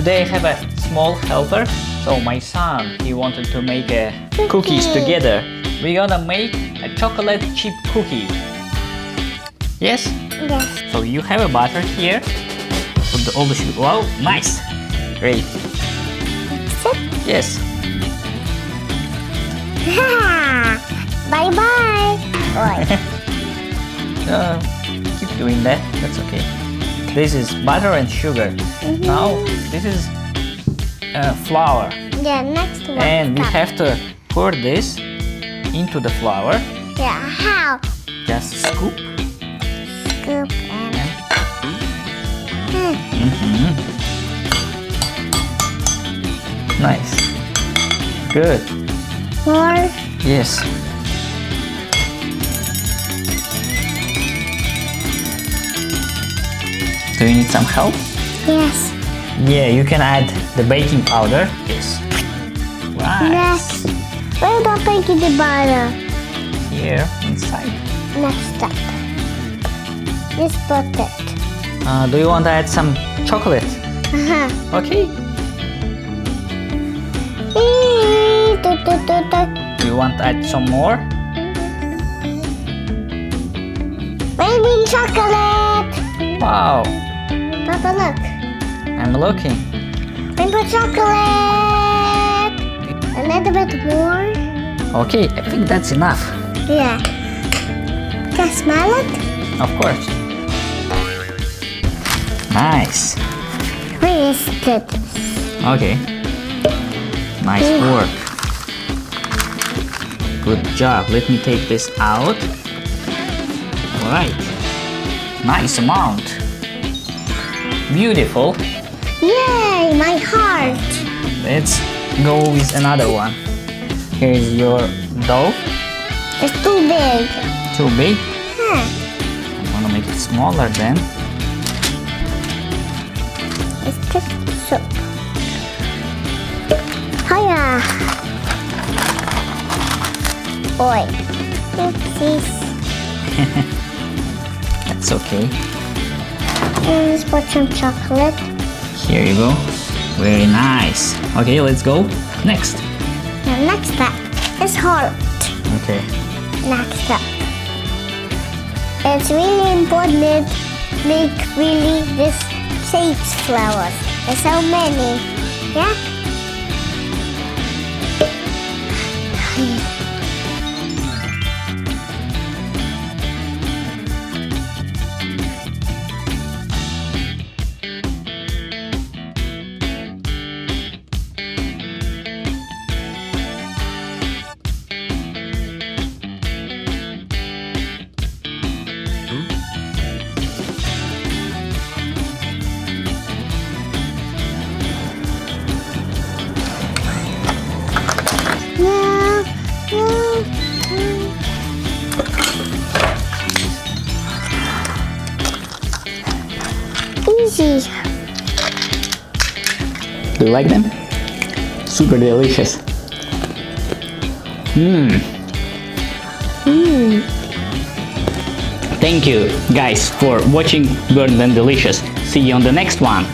today I have a small helper. So my son, he wanted to make cookies together. We're gonna make a chocolate chip cookie. Yes? Yes. So you have a butter here. Put all the sugar. Wow, nice. Great. Yes. Bye bye. Keep doing that. That's okay. This is butter and sugar. Now this is flour. Yeah, next one. And we have to pour this into the flour. Yeah, how? Just scoop. Scoop and. Nice. Good. More. Yes. Do you need some help? Yes. Yeah, you can add the baking powder. Yes. Right. Next. Where the baking butter? Here inside. Next step. Just put it. Do you want to add some chocolate? Okay. Do you want to add some more? Maybe chocolate. Wow. Papa, look. I'm looking. Rainbow chocolate. A little bit more. Okay, I think that's enough. Yeah. Can I smell it? Of course. Nice. Where is it? Okay. Nice work. Good job. Let me take this out. Alright. Nice amount. Beautiful. Yay, my heart. Let's go with another one. Here's your dough. It's too big. Too big. Huh. I want to make it smaller then. It's just soup. Hiya. Boy. Oopsies. That's okay. Let's put some chocolate. Here you go. Very nice. Okay, let's go. Next. The next step is heart. Okay. Next step. It's really important to make really this shapes flowers. There's so many. Yeah? Easy. Do you like them? Super delicious. Thank you guys for watching Burnt and Delicious. See you on the next one.